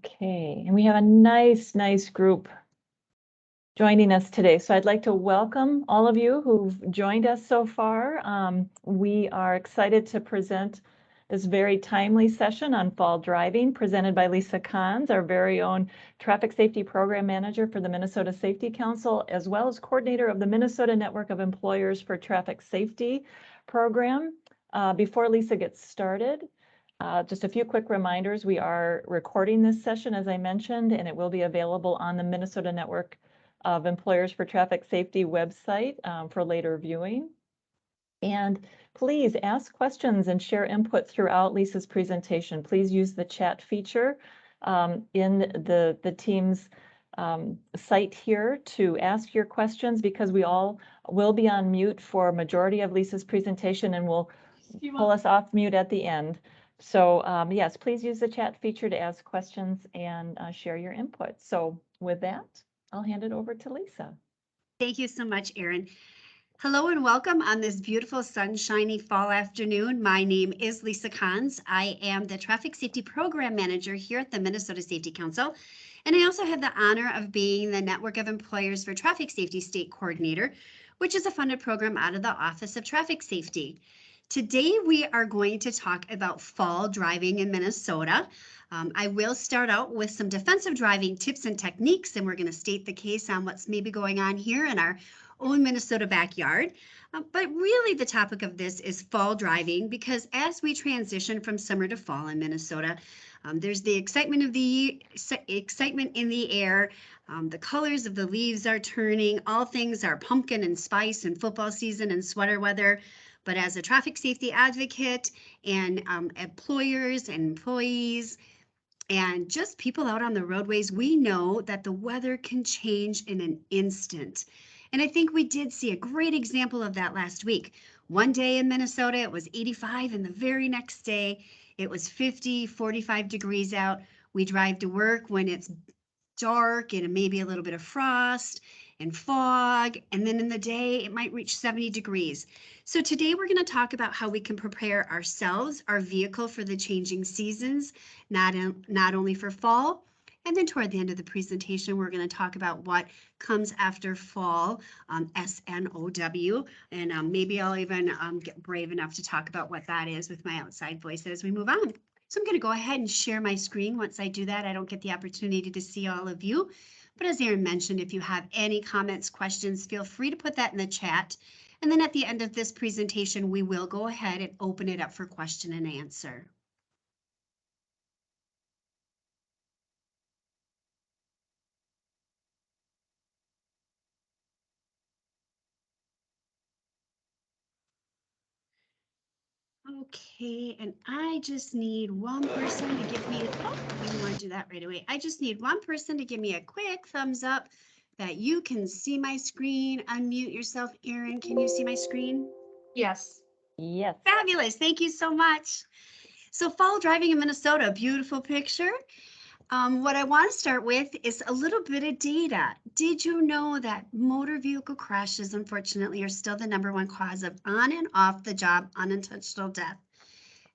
Okay, and we have a nice group joining us today. So I'd like to welcome all of you who've joined us so far. We are excited to present this very timely session on fall driving presented by Lisa Kahns, our very own Traffic Safety Program Manager for the Minnesota Safety Council, as well as coordinator of the Minnesota Network of Employers for Traffic Safety program. Before Lisa gets started, just a few quick reminders. We are recording this session, as I mentioned, and it will be available on the Minnesota Network of Employers for Traffic Safety website for later viewing. And please ask questions and share input throughout Lisa's presentation. Please use the chat feature in the team's site here to ask your questions, because we all will be on mute for a majority of Lisa's presentation and will pull us off mute at the end. So yes, please use the chat feature to ask questions and share your input. So with that, I'll hand it over to Lisa. Thank you so much, Erin. Hello and welcome on this beautiful sunshiny fall afternoon. My name is Lisa Kahns. I am the Traffic Safety Program Manager here at the Minnesota Safety Council. And I also have the honor of being the Network of Employers for Traffic Safety State Coordinator, which is a funded program out of the Office of Traffic Safety. Today, we are going to talk about fall driving in Minnesota. I will start out with some defensive driving tips and techniques, and we're going to state the case on what's maybe going on here in our own Minnesota backyard. But really the topic of this is fall driving, because as we transition from summer to fall in Minnesota, there's the excitement in the air. The colors of the leaves are turning. All things are pumpkin and spice and football season and sweater weather. But as a traffic safety advocate and employers and employees and just people out on the roadways, we know that the weather can change in an instant. And I think we did see a great example of that last week. One day in Minnesota, it was 85, and the very next day, it was 50, 45 degrees out. We drive to work when it's dark and maybe a little bit of frost and fog, and then in the day it might reach 70 degrees. So today we're going to talk about how we can prepare ourselves, our vehicle, for the changing seasons, not only for fall. And then toward the end of the presentation, we're going to talk about what comes after fall, SNOW, and maybe I'll even get brave enough to talk about what that is with my outside voice as we move on. So I'm going to go ahead and share my screen. Once I do that, I don't get the opportunity to see all of you. But as Erin mentioned, if you have any comments, questions, feel free to put that in the chat. And then at the end of this presentation, we will go ahead and open it up for question and answer. Okay, and I just need one person to give me, we don't want to do that right away. I just need one person to give me a quick thumbs up that you can see my screen. Unmute yourself, Erin. Can you see my screen? Yes. Yes. Fabulous. Thank you so much. So fall driving in Minnesota, beautiful picture. What I want to start with is a little bit of data. Did you know that motor vehicle crashes, unfortunately, are still the #1 cause of on and off the job unintentional death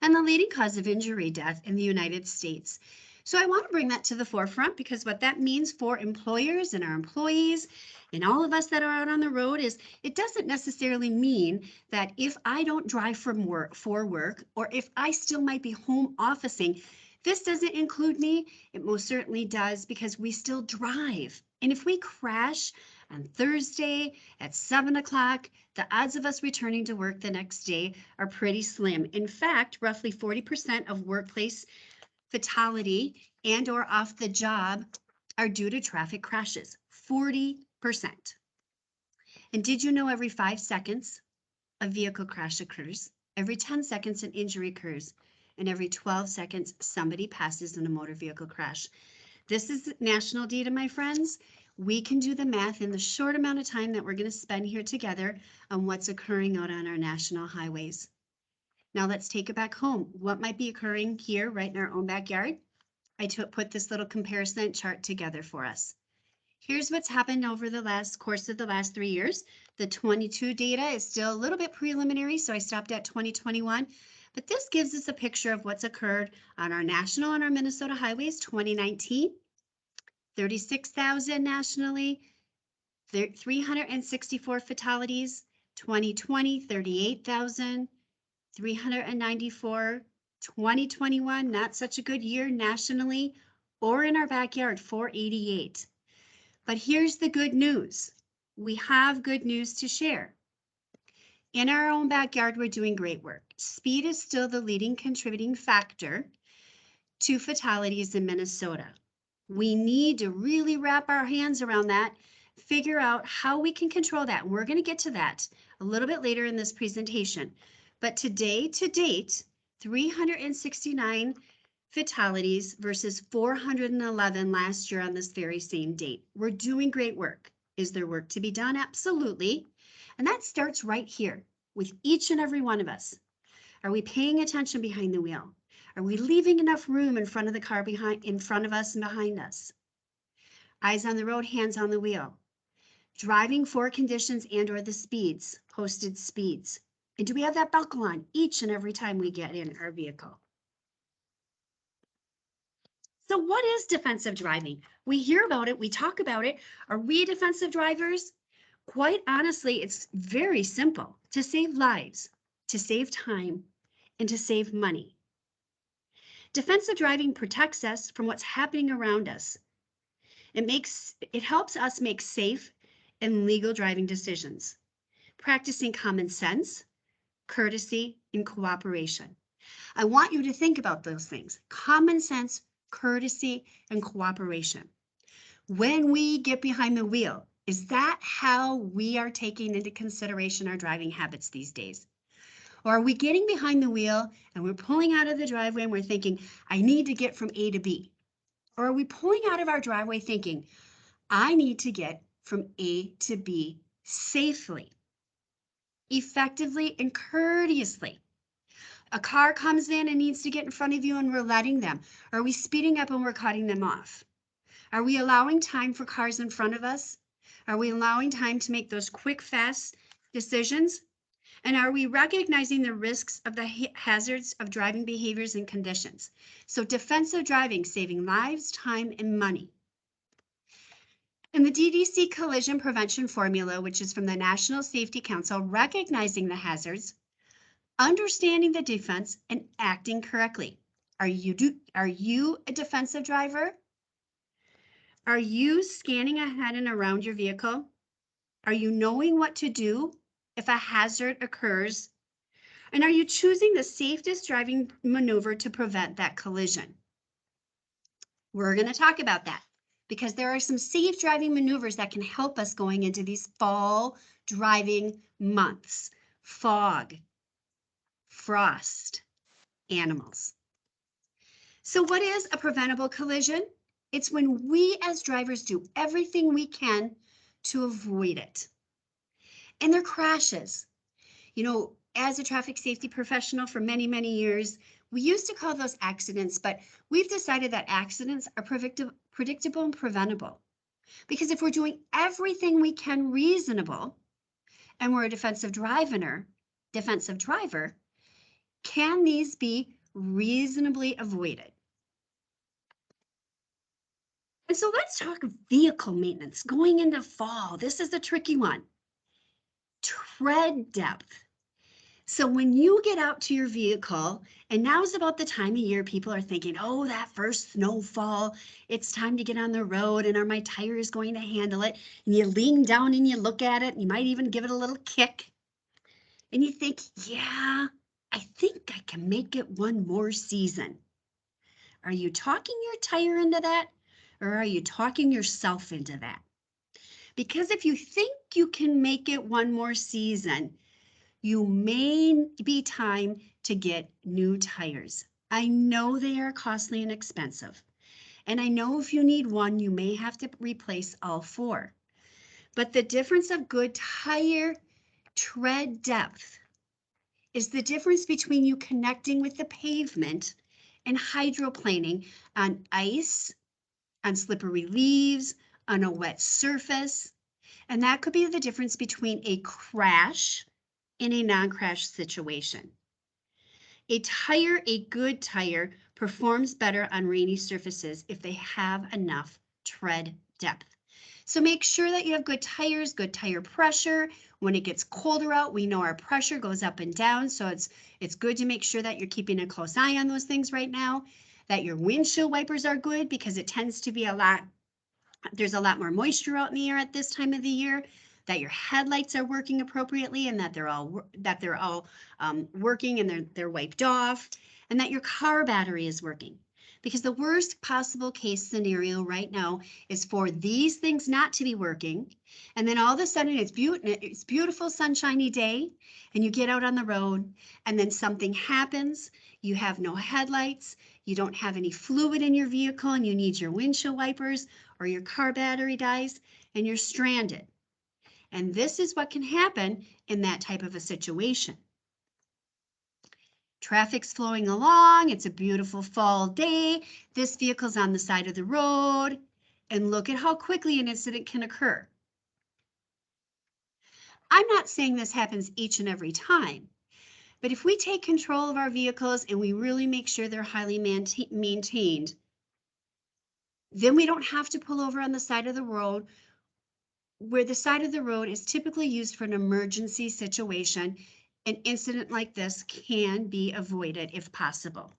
and the leading cause of injury death in the United States? So I want to bring that to the forefront, because what that means for employers and our employees and all of us that are out on the road is it doesn't necessarily mean that if I don't drive for work, or if I still might be home officing, this doesn't include me. It most certainly does, because we still drive. And if we crash on Thursday at 7 o'clock, the odds of us returning to work the next day are pretty slim. In fact, roughly 40% of workplace fatality and or off the job are due to traffic crashes, 40%. And did you know every 5 seconds a vehicle crash occurs, every 10 seconds an injury occurs, and every 12 seconds somebody passes in a motor vehicle crash? This is national data, my friends. We can do the math in the short amount of time that we're going to spend here together on what's occurring out on our national highways. Now let's take it back home. What might be occurring here right in our own backyard? I put this little comparison chart together for us. Here's what's happened over the course of the last 3 years. The 22 data is still a little bit preliminary, so I stopped at 2021. But this gives us a picture of what's occurred on our national and our Minnesota highways. 2019, 36,000 nationally, 364 fatalities. 2020, 38,000, 394. 2021, not such a good year nationally or in our backyard, 488. But here's the good news. We have good news to share. In our own backyard, we're doing great work. Speed is still the leading contributing factor to fatalities in Minnesota. We need to really wrap our hands around that, figure out how we can control that. And we're going to get to that a little bit later in this presentation. But today, to date, 369 fatalities versus 411 last year on this very same date. We're doing great work. Is there work to be done? Absolutely. And that starts right here with each and every one of us. Are we paying attention behind the wheel? Are we leaving enough room in front of the car in front of us and behind us? Eyes on the road, hands on the wheel. Driving for conditions and or the speeds, posted speeds. And do we have that buckle on each and every time we get in our vehicle? So what is defensive driving? We hear about it, we talk about it. Are we defensive drivers? Quite honestly, it's very simple: to save lives, to save time, and to save money. Defensive driving protects us from what's happening around us. It helps us make safe and legal driving decisions, practicing common sense, courtesy, and cooperation. I want you to think about those things: common sense, courtesy, and cooperation. When we get behind the wheel, is that how we are taking into consideration our driving habits these days? Or are we getting behind the wheel and we're pulling out of the driveway and we're thinking, I need to get from A to B? Or are we pulling out of our driveway thinking, I need to get from A to B safely, effectively, and courteously? A car comes in and needs to get in front of you and we're letting them. Are we speeding up and we're cutting them off? Are we allowing time for cars in front of us? Are we allowing time to make those quick, fast decisions? And are we recognizing the risks of the hazards of driving behaviors and conditions? So defensive driving, saving lives, time, and money. In the DDC collision prevention formula, which is from the National Safety Council, recognizing the hazards, understanding the defense, and acting correctly. Are you a defensive driver? Are you scanning ahead and around your vehicle? Are you knowing what to do if a hazard occurs? And are you choosing the safest driving maneuver to prevent that collision? We're going to talk about that because there are some safe driving maneuvers that can help us going into these fall driving months. Fog, frost, animals. So what is a preventable collision? It's when we as drivers do everything we can to avoid it. And they're crashes. You know, as a traffic safety professional for many, many years, we used to call those accidents, but we've decided that accidents are predictable and preventable. Because if we're doing everything we can reasonable, and we're a defensive driver, can these be reasonably avoided? And so let's talk vehicle maintenance going into fall. This is a tricky one. Tread depth. So when you get out to your vehicle, and now is about the time of year people are thinking, oh, that first snowfall, it's time to get on the road and are my tires going to handle it? And you lean down and you look at it, and you might even give it a little kick. And you think, yeah, I think I can make it one more season. Are you talking your tire into that? Or are you talking yourself into that? Because if you think you can make it one more season, you may be time to get new tires. I know they are costly and expensive. And I know if you need one, you may have to replace all four. But the difference of good tire tread depth is the difference between you connecting with the pavement and hydroplaning on ice, on slippery leaves, on a wet surface. And that could be the difference between a crash and a non-crash situation. A good tire, performs better on rainy surfaces if they have enough tread depth. So make sure that you have good tires, good tire pressure. When it gets colder out, we know our pressure goes up and down. So it's good to make sure that you're keeping a close eye on those things right now, that your windshield wipers are good because it tends to be there's a lot more moisture out in the air at this time of the year, that your headlights are working appropriately and that they're all working and they're wiped off, and that your car battery is working. Because the worst possible case scenario right now is for these things not to be working, and then all of a sudden it's beautiful sunshiny day, and you get out on the road, and then something happens. You have no headlights, you don't have any fluid in your vehicle, and you need your windshield wipers, or your car battery dies, and you're stranded. And this is what can happen in that type of a situation. Traffic's flowing along. It's a beautiful fall day. This vehicle's on the side of the road. And look at how quickly an incident can occur. I'm not saying this happens each and every time, but if we take control of our vehicles and we really make sure they're highly maintained, then we don't have to pull over on the side of the road, where the side of the road is typically used for an emergency situation. An incident like this can be avoided if possible.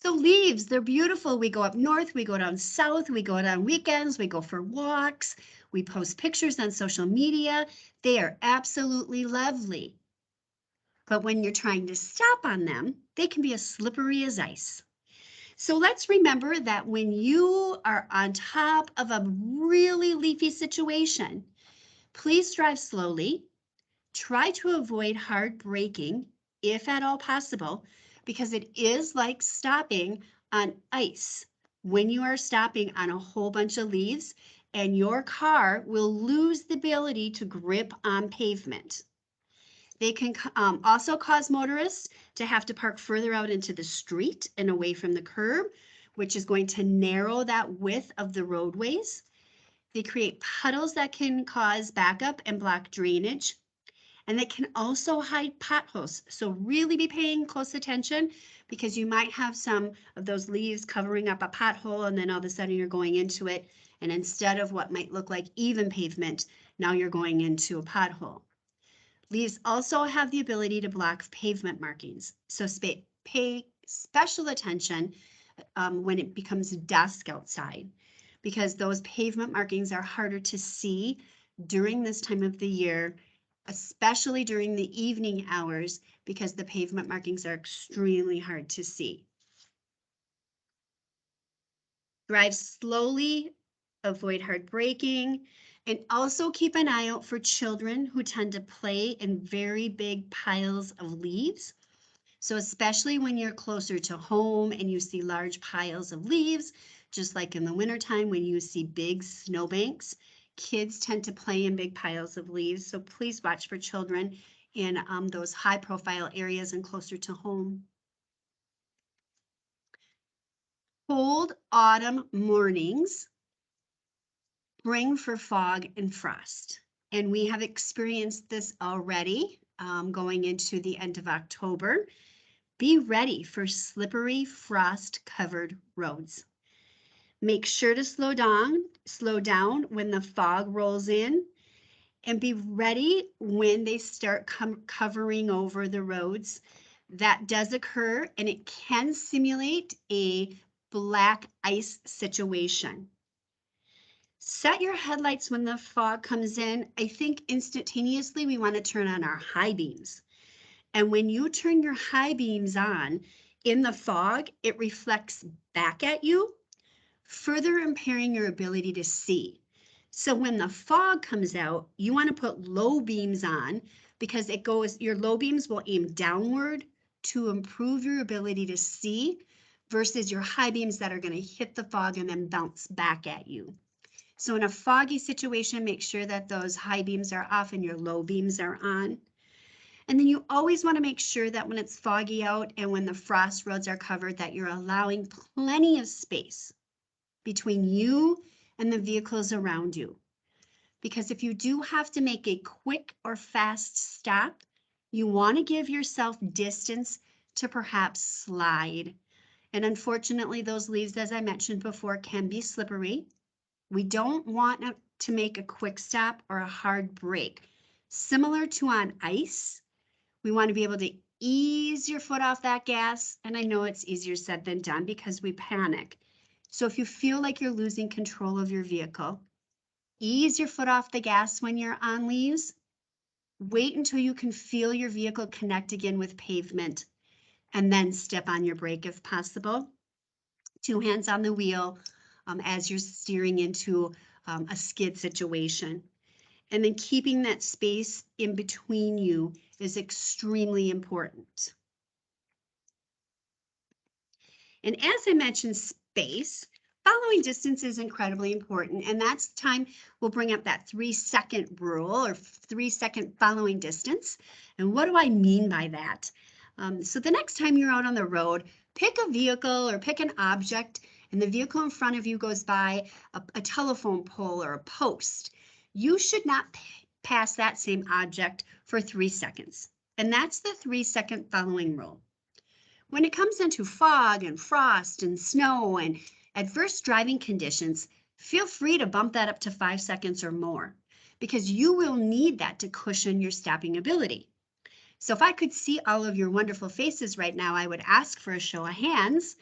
So leaves, they're beautiful. We go up north, we go down south, we go down weekends, we go for walks, we post pictures on social media. They are absolutely lovely. But when you're trying to stop on them, they can be as slippery as ice. So let's remember that when you are on top of a really leafy situation, please drive slowly. Try to avoid hard braking if at all possible, because it is like stopping on ice when you are stopping on a whole bunch of leaves, and your car will lose the ability to grip on pavement. They can also cause motorists to have to park further out into the street and away from the curb, which is going to narrow that width of the roadways. They create puddles that can cause backup and block drainage. And they can also hide potholes. So really be paying close attention, because you might have some of those leaves covering up a pothole, and then all of a sudden you're going into it. And instead of what might look like even pavement, now you're going into a pothole. Leaves also have the ability to block pavement markings. So pay special attention when it becomes dusk outside, because those pavement markings are harder to see during this time of the year, especially during the evening hours, because the pavement markings are extremely hard to see. Drive slowly, avoid hard braking, and also keep an eye out for children who tend to play in very big piles of leaves. So especially when you're closer to home and you see large piles of leaves, just like in the wintertime when you see big snowbanks, kids tend to play in big piles of leaves. So please watch for children in those high profile areas and closer to home. Cold autumn mornings bring for fog and frost. And we have experienced this already going into the end of October. Be ready for slippery, frost-covered roads. Make sure to slow down when the fog rolls in, and be ready when they start covering over the roads. That does occur, and it can simulate a black ice situation. Set your headlights when the fog comes in. I think instantaneously we want to turn on our high beams. And when you turn your high beams on in the fog, it reflects back at you, further impairing your ability to see. So when the fog comes out, you want to put low beams on, because your low beams will aim downward to improve your ability to see, versus your high beams that are going to hit the fog and then bounce back at you. So in a foggy situation, make sure that those high beams are off and your low beams are on. And then you always want to make sure that when it's foggy out and when the frost roads are covered, that you're allowing plenty of space between you and the vehicles around you. Because if you do have to make a quick or fast stop, You want to give yourself distance to perhaps slide. And unfortunately, those leaves, as I mentioned before, can be slippery. We don't want to make a quick stop or a hard brake. Similar to on ice, we want to be able to ease your foot off that gas. And I know it's easier said than done because we panic. So if you feel like you're losing control of your vehicle, ease your foot off the gas when you're on leaves. Wait until you can feel your vehicle connect again with pavement, and then step on your brake if possible. 2 hands on the wheel as you're steering into a skid situation. And then keeping that space in between you is extremely important. And as I mentioned, space, following distance is incredibly important. And that's time we'll bring up that 3-second rule or 3-second following distance. And what do I mean by that? So the next time you're out on the road, pick a vehicle or pick an object, and the vehicle in front of you goes by a telephone pole or a post. You should not pass that same object for 3 seconds. And that's the 3-second following rule. When it comes into fog and frost and snow and adverse driving conditions, feel free to bump that up to 5 seconds or more, because you will need that to cushion your stopping ability. So if I could see all of your wonderful faces right now, I would ask for a show of hands,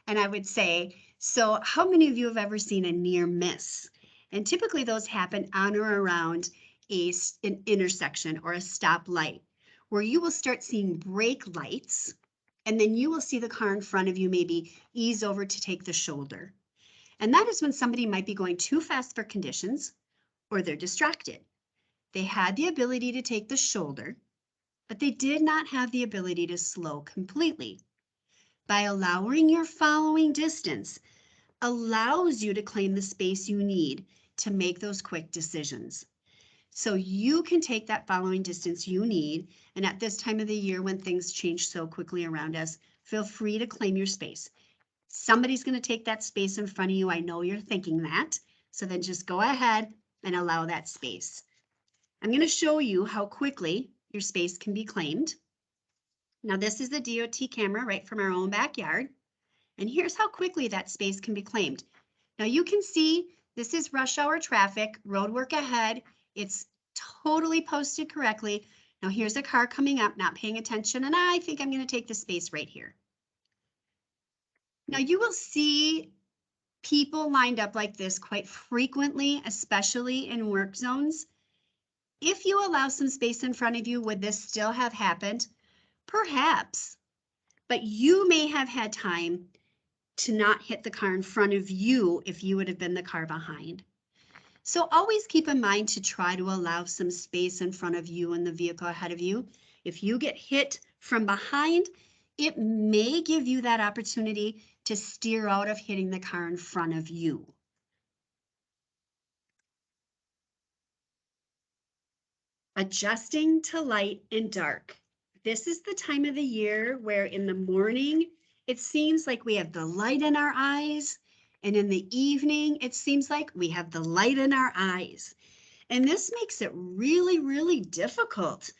and I would say, so how many of you have ever seen a near miss? And typically those happen on or around an intersection or a stoplight, where you will start seeing brake lights, and then you will see the car in front of you maybe ease over to take the shoulder. And that is when somebody might be going too fast for conditions, or they're distracted. They had the ability to take the shoulder, but they did not have the ability to slow completely. By allowing your following distance allows you to claim the space you need to make those quick decisions. So you can take that following distance you need. And at this time of the year, when things change so quickly around us, feel free to claim your space. Somebody's going to take that space in front of you. I know you're thinking that. So then just go ahead and allow that space. I'm going to show you how quickly your space can be claimed. Now, this is the DOT camera right from our own backyard. And here's how quickly that space can be claimed. Now you can see this is rush hour traffic, road work ahead. It's totally posted correctly. Now here's a car coming up, not paying attention, and I think I'm going to take the space right here. Now you will see people lined up like this quite frequently, especially in work zones. If you allow some space in front of you, would this still have happened? Perhaps, but you may have had time to not hit the car in front of you if you would have been the car behind. So always keep in mind to try to allow some space in front of you and the vehicle ahead of you. If you get hit from behind, it may give you that opportunity to steer out of hitting the car in front of you. Adjusting to light and dark. This is the time of the year where in the morning, it seems like we have the light in our eyes, and in the evening, it seems like we have the light in our eyes. And this makes it really, really difficult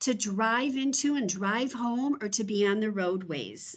to drive into and drive home or to be on the roadways.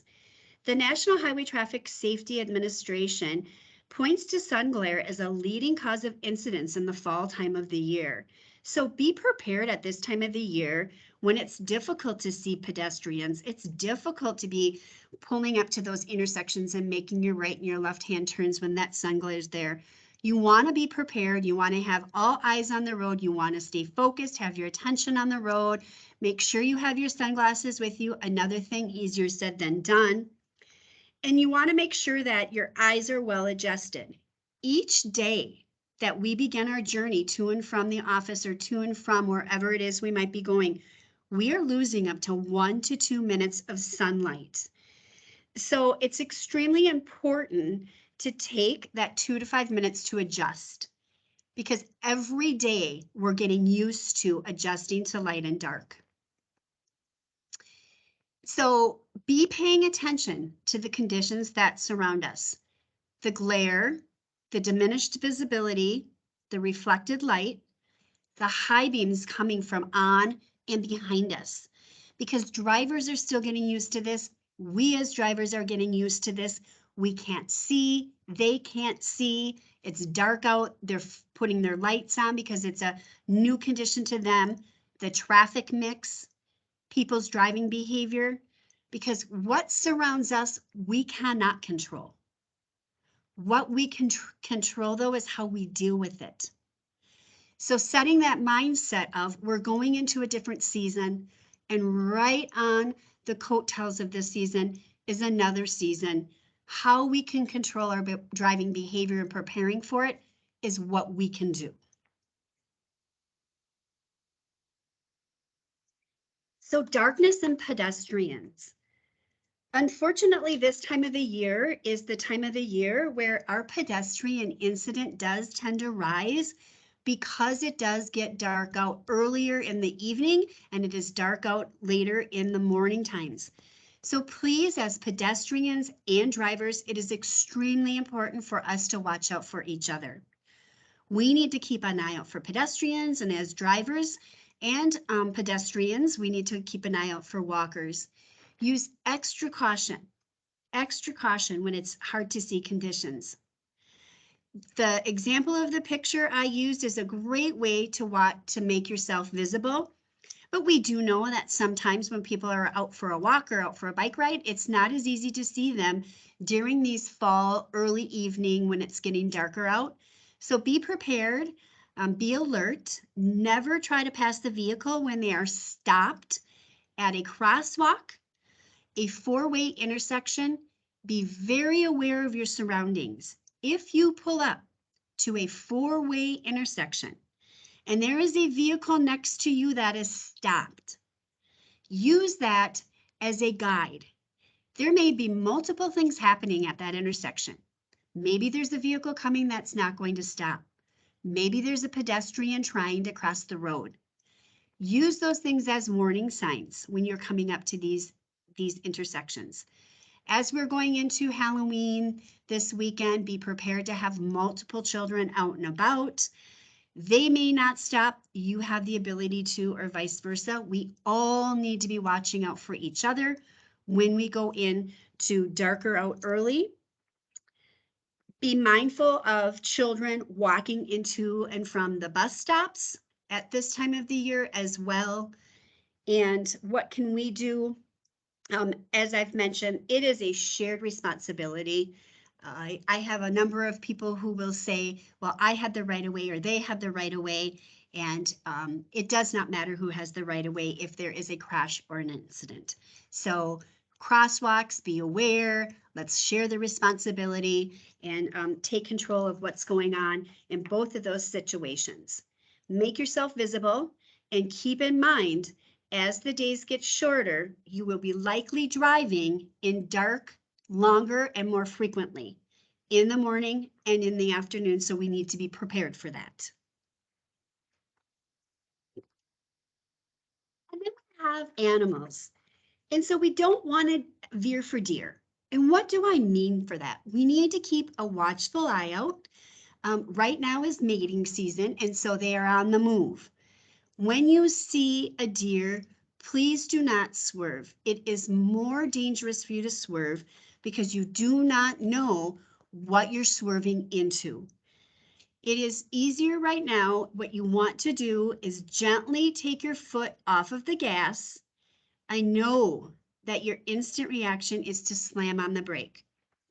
The National Highway Traffic Safety Administration points to sun glare as a leading cause of incidents in the fall time of the year. So be prepared at this time of the year when it's difficult to see pedestrians. It's difficult to be pulling up to those intersections and making your right and your left-hand turns when that sun glare is there. You want to be prepared. You want to have all eyes on the road. You want to stay focused, have your attention on the road. Make sure you have your sunglasses with you. Another thing, easier said than done. And you want to make sure that your eyes are well adjusted. Each day that we begin our journey to and from the office or to and from wherever it is we might be going, we are losing up to 1 to 2 minutes of sunlight. So it's extremely important to take that 2 to 5 minutes to adjust, because every day we're getting used to adjusting to light and dark. So be paying attention to the conditions that surround us. The glare, the diminished visibility, the reflected light, the high beams coming from on and behind us. because drivers are still getting used to this. We as drivers are getting used to this. We can't see, they can't see. It's dark out. They're putting their lights on because it's a new condition to them. The traffic mix, people's driving behavior, because what surrounds us, we cannot control. What we can control, though, is how we deal with it. So setting that mindset of we're going into a different season, and right on the coattails of this season is another season. How we can control our driving behavior and preparing for it is what we can do. So darkness and pedestrians. Unfortunately, this time of the year is the time of the year where our pedestrian incident does tend to rise because it does get dark out earlier in the evening and it is dark out later in the morning times. So please, as pedestrians and drivers, it is extremely important for us to watch out for each other. We need to keep an eye out for pedestrians, and as drivers and pedestrians, we need to keep an eye out for walkers. Use extra caution when it's hard to see conditions. The example of the picture I used is a great way to make yourself visible. But we do know that sometimes when people are out for a walk or out for a bike ride, it's not as easy to see them during these fall early evening when it's getting darker out. So be prepared, be alert, never try to pass the vehicle when they are stopped at a crosswalk, a four-way intersection. Be very aware of your surroundings. If you pull up to a four-way intersection and there is a vehicle next to you that is stopped, use that as a guide. There may be multiple things happening at that intersection. Maybe there's a vehicle coming that's not going to stop. Maybe there's a pedestrian trying to cross the road. Use those things as warning signs when you're coming up to these intersections. As we're going into Halloween this weekend, be prepared to have multiple children out and about. They may not stop. You have the ability to, or vice versa. We all need to be watching out for each other when we go in to darker out early. Be mindful of children walking into and from the bus stops at this time of the year as well. And what can we do? As I've mentioned, it is a shared responsibility. I have a number of people who will say, well, I had the right of way or they have the right of way. And it does not matter who has the right of way if there is a crash or an incident. So crosswalks, be aware, let's share the responsibility and take control of what's going on in both of those situations. Make yourself visible and keep in mind, as the days get shorter, you will be likely driving in dark, longer, and more frequently in the morning and in the afternoon. So we need to be prepared for that. And then we have animals. And so we don't want to veer for deer. And what do I mean for that? We need to keep a watchful eye out. Right now is mating season, and so they are on the move. When you see a deer, please do not swerve. It is more dangerous for you to swerve because you do not know what you're swerving into. It is easier right now. What you want to do is gently take your foot off of the gas. I know that your instant reaction is to slam on the brake,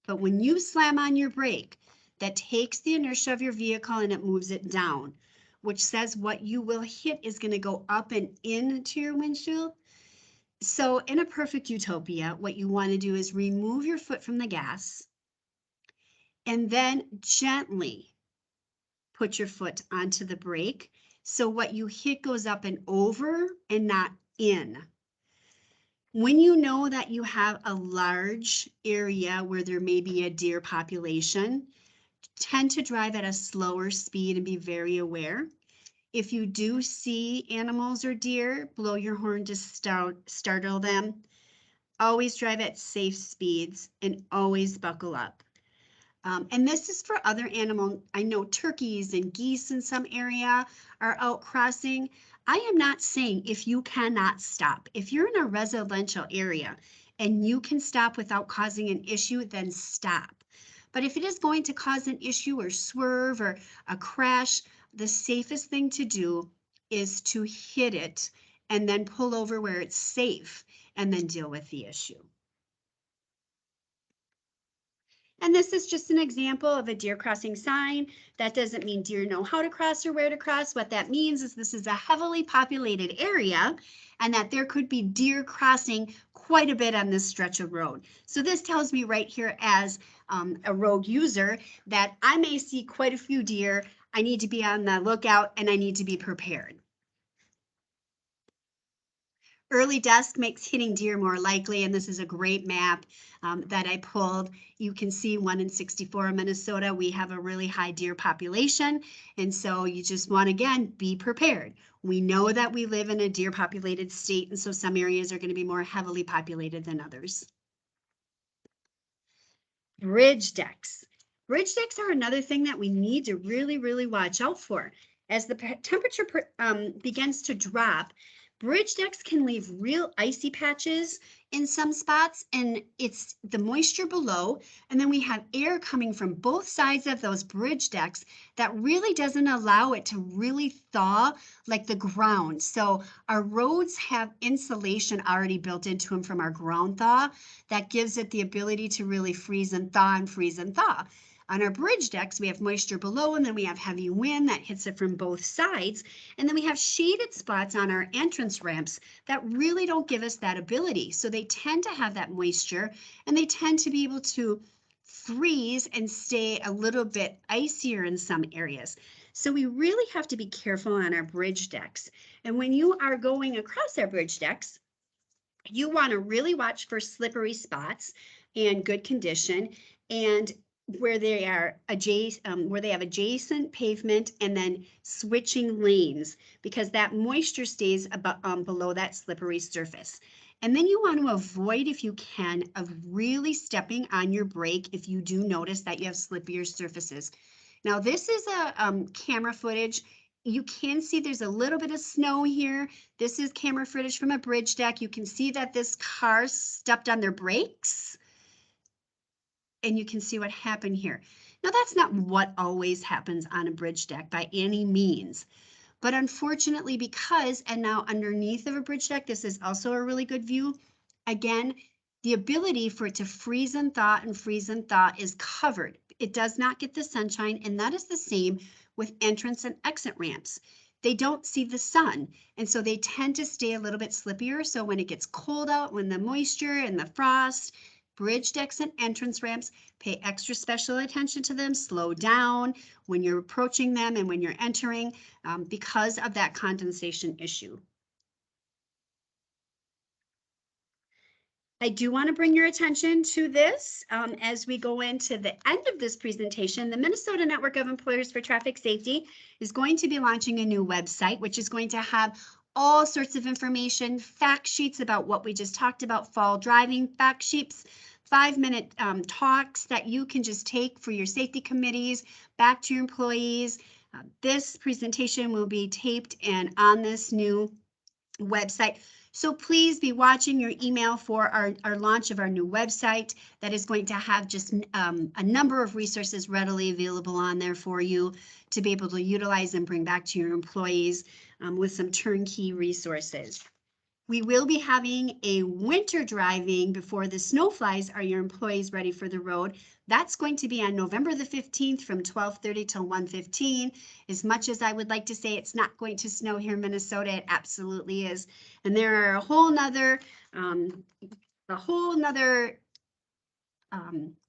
but when you slam on your brake, that takes the inertia of your vehicle and it moves it down, which says what you will hit is going to go up and into your windshield. So in a perfect utopia, what you want to do is remove your foot from the gas and then gently put your foot onto the brake. So what you hit goes up and over and not in. When you know that you have a large area where there may be a deer population, tend to drive at a slower speed and be very aware. If you do see animals or deer, blow your horn to startle them. Always drive at safe speeds and always buckle up. And this is for other animal. I know turkeys and geese in some area are out crossing. I am not saying if you cannot stop. If you're in a residential area and you can stop without causing an issue, then stop. But if it is going to cause an issue or swerve or a crash, the safest thing to do is to hit it and then pull over where it's safe and then deal with the issue. And this is just an example of a deer crossing sign. That doesn't mean deer know how to cross or where to cross. What that means is this is a heavily populated area and that there could be deer crossing quite a bit on this stretch of road. So this tells me right here as a road user that I may see quite a few deer. I need to be on the lookout and I need to be prepared. Early dusk makes hitting deer more likely, and this is a great map that I pulled. You can see 1 in 64 in Minnesota, we have a really high deer population, and so you just want to, again, be prepared. We know that we live in a deer populated state, and so some areas are going to be more heavily populated than others. Bridge decks. Bridge decks are another thing that we need to really, really watch out for. As the temperature begins to drop, bridge decks can leave real icy patches in some spots, and it's the moisture below, and then we have air coming from both sides of those bridge decks that really doesn't allow it to really thaw like the ground. So our roads have insulation already built into them from our ground thaw that gives it the ability to really freeze and thaw and freeze and thaw. On our bridge decks, we have moisture below, and then we have heavy wind that hits it from both sides. And then we have shaded spots on our entrance ramps that really don't give us that ability. So they tend to have that moisture, and they tend to be able to freeze and stay a little bit icier in some areas. So we really have to be careful on our bridge decks. And when you are going across our bridge decks, you want to really watch for slippery spots and good condition, and where they are adjacent, where they have adjacent pavement, and then switching lanes, because that moisture stays below that slippery surface. And then you want to avoid, if you can, of really stepping on your brake if you do notice that you have slippier surfaces. Now, this is a camera footage. You can see there's a little bit of snow here. This is camera footage from a bridge deck. You can see that this car stepped on their brakes, and you can see what happened here. Now, that's not what always happens on a bridge deck by any means, but unfortunately, because, and now underneath of a bridge deck, this is also a really good view. Again, the ability for it to freeze and thaw is covered. It does not get the sunshine, and that is the same with entrance and exit ramps. They don't see the sun, and so they tend to stay a little bit slippier. So when it gets cold out, when the moisture and the frost, bridge decks and entrance ramps, pay extra special attention to them, slow down when you're approaching them and when you're entering because of that condensation issue. I do want to bring your attention to this as we go into the end of this presentation. The Minnesota Network of Employers for Traffic Safety is going to be launching a new website, which is going to have all sorts of information, fact sheets about what we just talked about, fall driving fact sheets, 5-minute talks that you can just take for your safety committees, back to your employees. This presentation will be taped and on this new website. So please be watching your email for our launch of our new website that is going to have just a number of resources readily available on there for you to be able to utilize and bring back to your employees with some turnkey resources. We will be having a winter driving before the snow flies. Are your employees ready for the road? That's going to be on November the 15th from 12:30 till 1:15. As much as I would like to say it's not going to snow here in Minnesota, it absolutely is. And there are a whole nother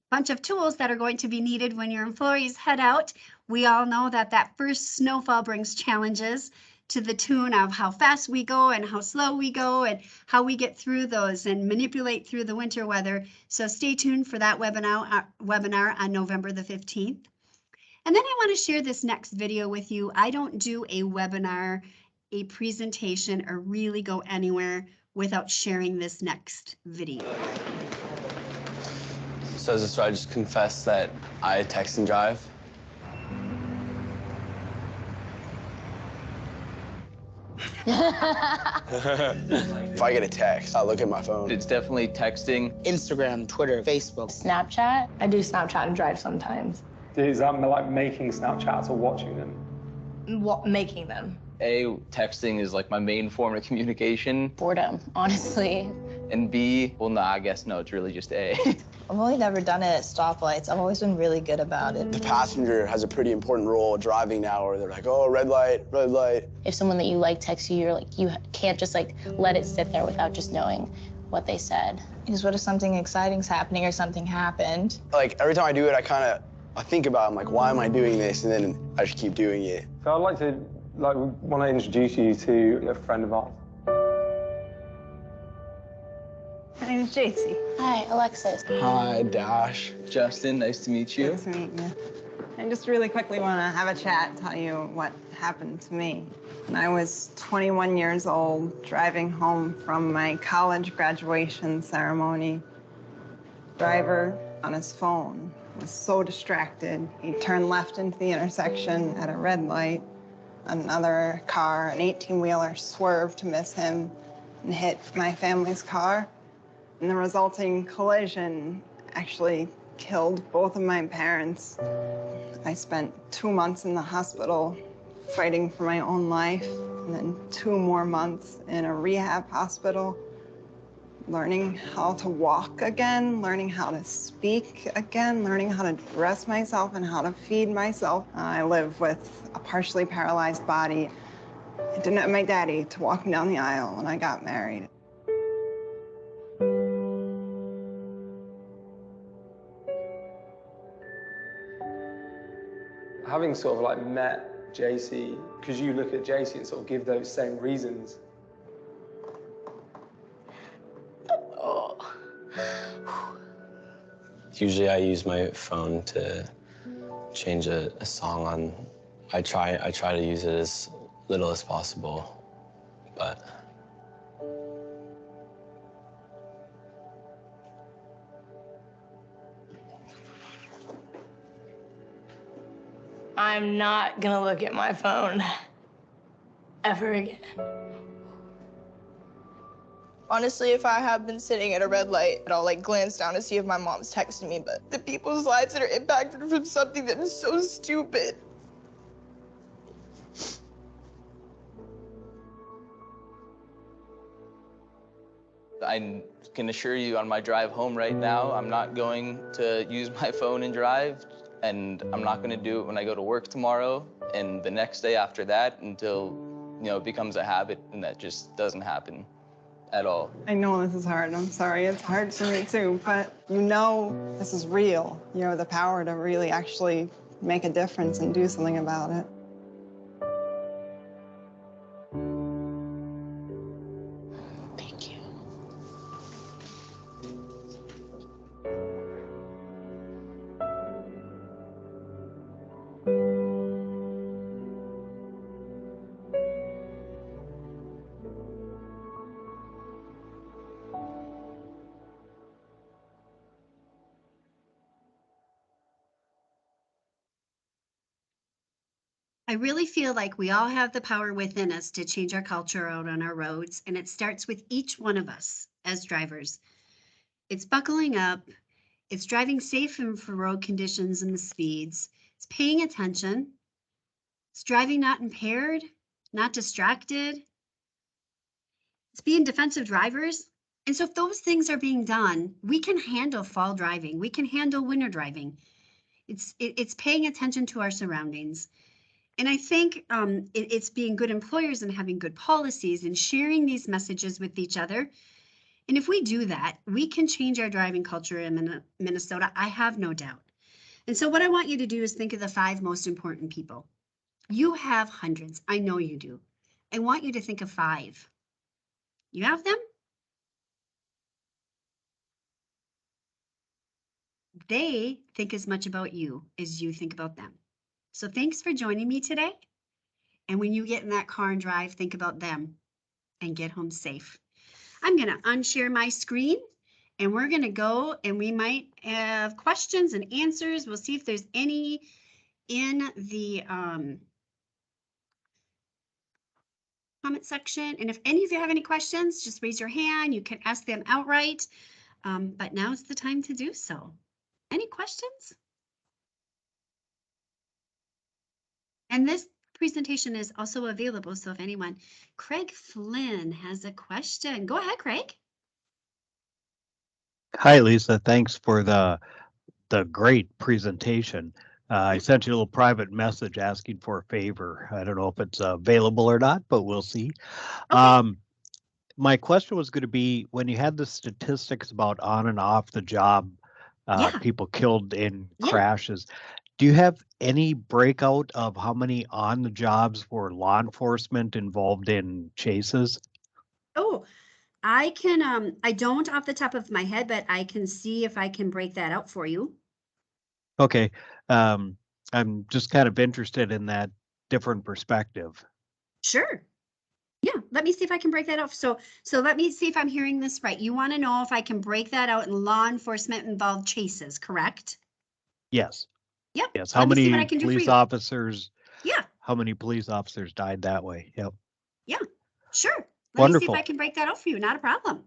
bunch of tools that are going to be needed when your employees head out. We all know that that first snowfall brings challenges to the tune of how fast we go and how slow we go and how we get through those and manipulate through the winter weather. So stay tuned for that webinar on November the 15th. And then I want to share this next video with you. I don't do a webinar, a presentation, or really go anywhere without sharing this next video. So I just confess that I text and drive. If I get a text, I'll look at my phone. It's definitely texting. Instagram, Twitter, Facebook. Snapchat. I do Snapchat and drive sometimes. Is that like making Snapchats or watching them? Making them. A, texting is like my main form of communication. Boredom, honestly. And B, well, no, I guess no, it's really just A. I've only never done it at stoplights. I've always been really good about it. The passenger has a pretty important role driving now, where they're like, oh, red light, red light. If someone that you like texts you, you're like, you can't just like let it sit there without just knowing what they said. Because what if something exciting's happening or something happened? Like, every time I do it, I think about, I'm like, why am I doing this? And then I just keep doing it. So I'd like to, want to introduce you to a friend of ours. My name is JC. Hi, Alexis. Hi, Dash. Justin, nice to meet you. Nice to meet you. I just really quickly want to have a chat, tell you what happened to me. When I was 21 years old, driving home from my college graduation ceremony, driver on his phone was so distracted. He turned left into the intersection at a red light. Another car, an 18-wheeler, swerved to miss him and hit my family's car. And the resulting collision actually killed both of my parents. I spent 2 months in the hospital fighting for my own life, and then 2 more months in a rehab hospital, learning how to walk again, learning how to speak again, learning how to dress myself and how to feed myself. I live with a partially paralyzed body. I didn't have my daddy to walk me down the aisle when I got married. Having sort of met JC, because you look at JC and sort of give those same reasons. Usually I use my phone to change a song on. I try to use it as little as possible, but I'm not gonna look at my phone ever again. Honestly, if I have been sitting at a red light, I'll glance down to see if my mom's texting me, but the people's lives that are impacted from something that is so stupid. I can assure you on my drive home right now, I'm not going to use my phone and drive, and I'm not going to do it when I go to work tomorrow and the next day after that until, it becomes a habit, and that just doesn't happen at all. I know this is hard. I'm sorry. It's hard for me too, but this is real. You have the power to really actually make a difference and do something about it. Thank you. I really feel like we all have the power within us to change our culture out on our roads, and it starts with each one of us as drivers. It's buckling up, it's driving safe in for road conditions and the speeds, it's paying attention, it's driving not impaired, not distracted, it's being defensive drivers. And so if those things are being done, we can handle fall driving, we can handle winter driving. It's paying attention to our surroundings. And I think it's being good employers and having good policies and sharing these messages with each other. And if we do that, we can change our driving culture in Minnesota, I have no doubt. And so what I want you to do is think of the 5 most important people. You have hundreds, I know you do. I want you to think of 5. You have them? They think as much about you as you think about them. So thanks for joining me today. And when you get in that car and drive, think about them and get home safe. I'm going to unshare my screen And we're going to go and we might have questions and answers. We'll see if there's any in the comment section. And if any of you have any questions, just raise your hand. You can ask them outright. But now's the time to do so. Any questions? And this presentation is also available. So if anyone, Craig Flynn has a question. Go ahead, Craig. Hi, Lisa. Thanks for the great presentation. I sent you a little private message asking for a favor. I don't know if it's available or not, but we'll see. Okay. My question was going to be, when you had the statistics about on and off the job, Yeah. people killed in Yeah. crashes, do you have any breakout of how many on the jobs were law enforcement involved in chases? Oh, I can, I don't off the top of my head, but I can see if I can break that out for you. Okay. I'm just kind of interested in that different perspective. Sure. Yeah, let me see if I can break that out. So let me see if I'm hearing this right. You want to know if I can break that out in law enforcement involved chases, correct? Yes. Yep. Yes. How Let me see what many I can do for police you. officers? Yeah. How many police officers died that way? Yep. Yeah, sure. Let me see if Wonderful. I can break that out for you. Not a problem.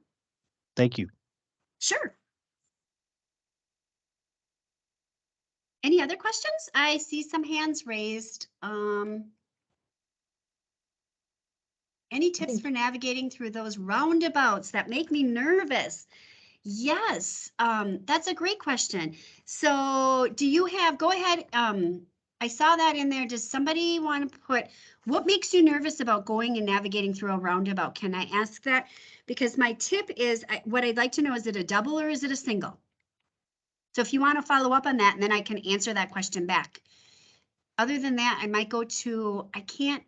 Thank you. Sure. Any other questions? I see some hands raised. Any tips for navigating through those roundabouts that make me nervous? Yes, that's a great question. So do you have, go ahead, I saw that in there. Does somebody want to put, what makes you nervous about going and navigating through a roundabout? Can I ask that? Because my tip is, what I'd like to know, is it a double or is it a single? So if you want to follow up on that, and then I can answer that question back. Other than that, I might go to, I can't,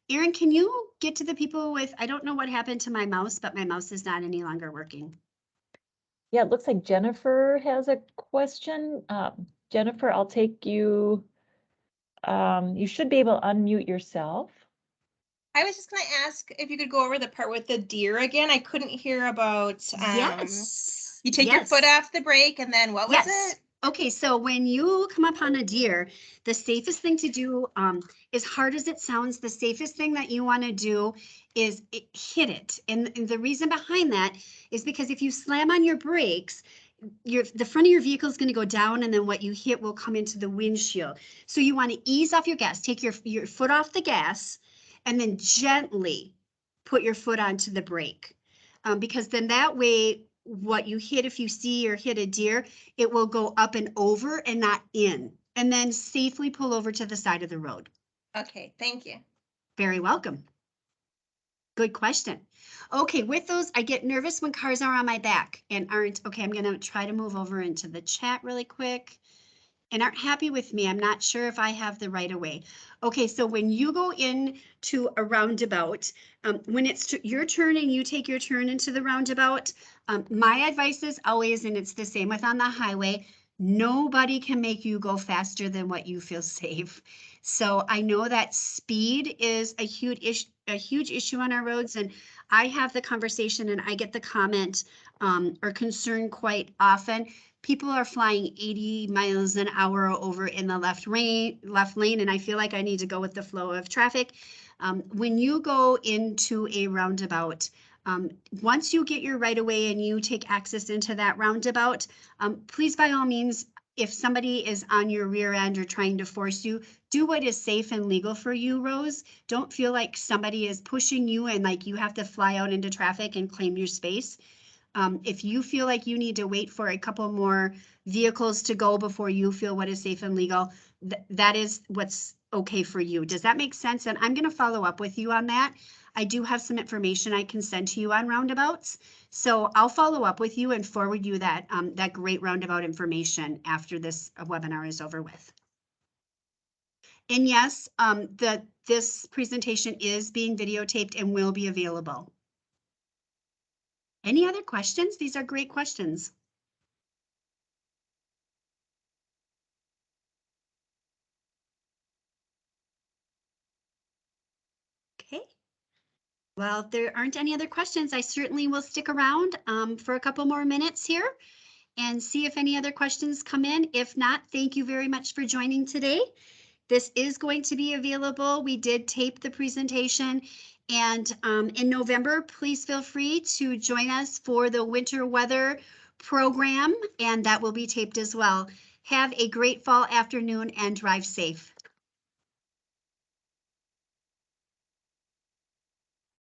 Erin, can you get to the people with, I don't know what happened to my mouse, but my mouse is not any longer working. Yeah, it looks like Jennifer has a question. Jennifer, I'll take you. You should be able to unmute yourself. I was just going to ask if you could go over the part with the deer again. I couldn't hear about. Yes. You take your foot off the brake, and then what was it? Okay, so when you come upon a deer, the safest thing to do, as hard as it sounds, the safest thing that you want to do is hit it. And the reason behind that is because if you slam on your brakes, the front of your vehicle is going to go down, and then what you hit will come into the windshield. So you want to ease off your gas, take your foot off the gas, and then gently put your foot onto the brake. Because then that way, what you hit, if you see or hit a deer, it will go up and over and not in, and then safely pull over to the side of the road. Okay, thank you. Very welcome. Good question. Okay, with those, I get nervous when cars are on my back and aren't, okay, I'm gonna try to move over into the chat really quick, and aren't happy with me. I'm not sure if I have the right of way. Okay, so when you go into a roundabout, when it's your turn and you take your turn into the roundabout, my advice is always, and it's the same with on the highway, nobody can make you go faster than what you feel safe. So I know that speed is a huge issue on our roads, and I have the conversation and I get the comment or concern quite often. People are flying 80 miles an hour over in the left lane, and I feel like I need to go with the flow of traffic. When you go into a roundabout, once you get your right of way and you take access into that roundabout, please, by all means, if somebody is on your rear end or trying to force you, do what is safe and legal for you, Rose. Don't feel like somebody is pushing you and like you have to fly out into traffic and claim your space. If you feel like you need to wait for a couple more vehicles to go before you feel what is safe and legal, that is what's okay for you. Does that make sense? And I'm going to follow up with you on that. I do have some information I can send to you on roundabouts. So I'll follow up with you and forward you that, that great roundabout information after this webinar is over with. And yes, this presentation is being videotaped and will be available. Any other questions? These are great questions. Okay. Well, if there aren't any other questions, I certainly will stick around for a couple more minutes here and see if any other questions come in. If not, thank you very much for joining today. This is going to be available. We did tape the presentation. And in November, please feel free to join us for the winter weather program, and that will be taped as well. Have a great fall afternoon and drive safe.